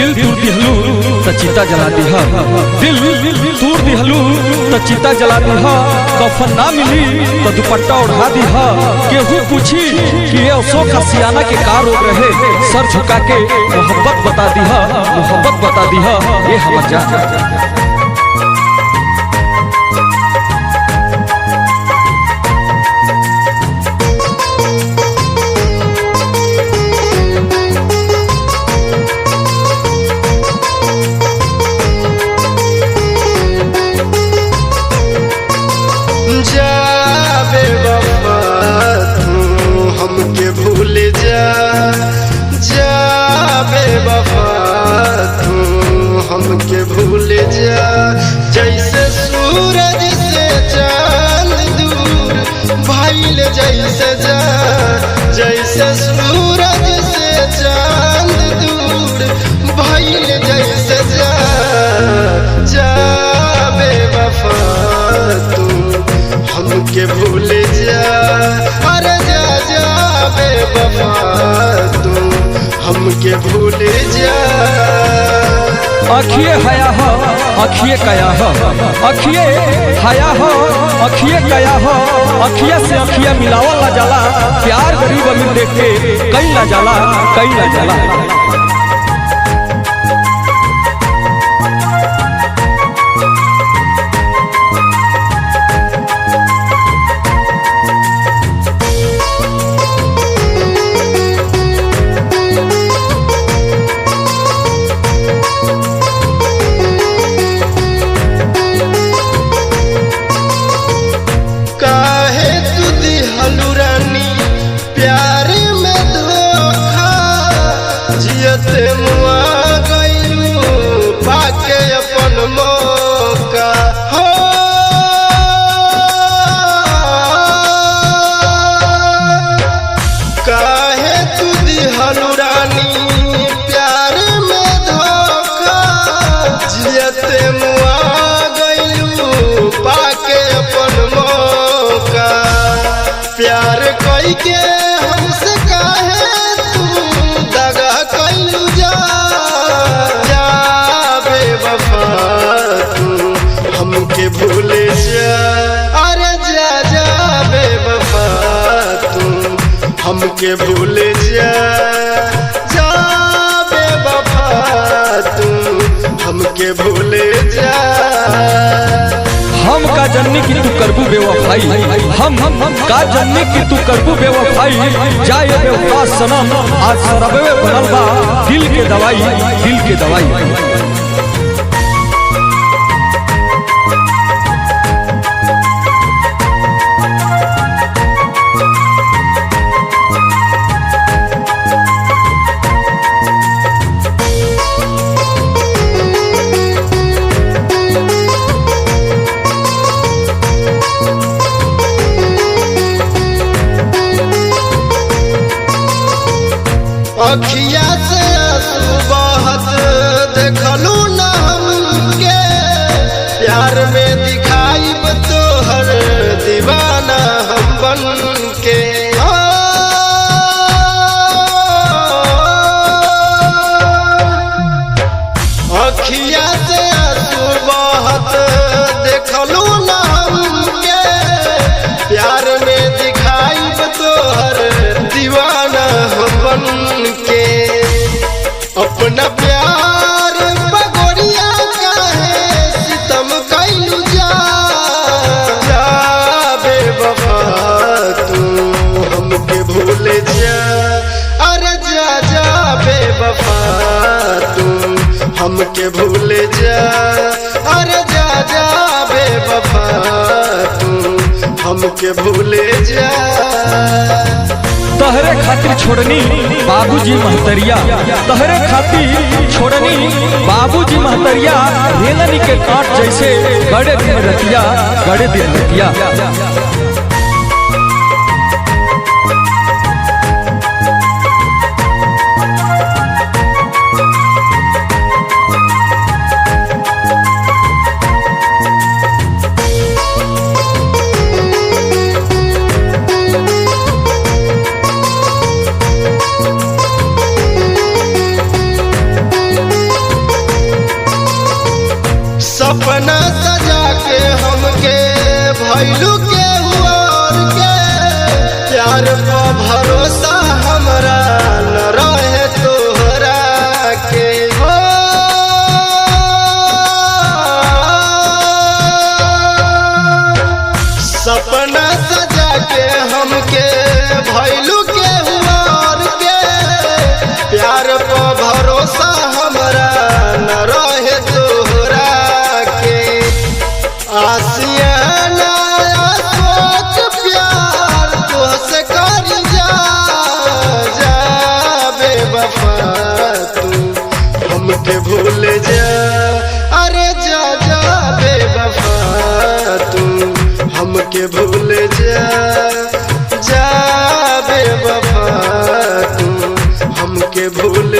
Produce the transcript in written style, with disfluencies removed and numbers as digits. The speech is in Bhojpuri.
दिल तूर दिहलू त चिता जला दिहा, दिल तूर दिहलू त चिता जला दिहा। कफन ना मिली तो दुपट्टा उड़ा दिहा। केहू पूछी कि ये अशोक हसियाना के का रोग रहे, सर झुका के मोहब्बत बता दिहा, मोहब्बत बता दिहा ये हमर जान। जाबे वफा तू हमके भूल जा, जाबे वफा तू हमके भूल जा। जैसे सूरज से चांद दूर भइल जैसे जा, जैसे सूरज से चांद दूर भइल जैसे जा। जाबे वफा तू हमके भूल जा, अरे जा जाबे वफा तू हमके भूल जा। अखिए हया हो अखिए कया हो, अखिए हया हो अखिए कया हो। अखिया से अखिया मिलावल ला जाला, प्यार गरीब अमीर देख के कई ला जाला, कई ला जाला। प्यार में धोखा जियते मुआ गइलू पाके अपन मौका हो। काहे तू दिहलू रानी प्यार में धोखा जियते मुआ गइलू पाके अपन मौका। प्यार कई के हमसे काहे तू दगा कइलू जा, जाबे वफा तू हमके भूल जा, अरे जा जाबे वफा तू हमके भूल जा। जाबे वफा तू हमके भूल जा। हम का जन्नी की तू करबू बेवफाई, हम का जन्नी की तू करबू बेवफाई। जाए बेवफा सनम आज सरबे बनल बा दिल के दवाई, दिल के दवाई। अखिया से आंसू बहत देखलू न हमके, प्यार में दिखाई तोहर दीवाना हम बन के। अखिया से आंसू बहत देखलू न हमके, प्यार में दिखाई तोहर दीवाना हम बन के। अपना प्यार बगोरिया काहे सितम कइलू जा, जाबे वफा तू हमके भूल जा, अरे जा जाबे वफा तू हमके भूल जा, अरे जा जाबे वफा तू हमके भूल जा। तहरे खातिर छोड़नी बाबूजी महतरिया, तहरे खातिर छोड़नी बाबूजी महतरिया। रेंगनी के काट जैसे गड़े दिन रतिया, गड़े दिन रतिया। सपना सजा के हमके भैलू के और के प्यार पर भरोसा हमरा न रहे तोहरा के हो। सपना सजा के हमके भैलू के और के प्यार पर भरोसा हमरा न रहे तोहरा के। आसियाना सोच प्यार तोहसे कर जा बेवफा तू हमके भूल जा। अरे जा बेवफा तू हमके भूल जा बेवफा तू हमके भूल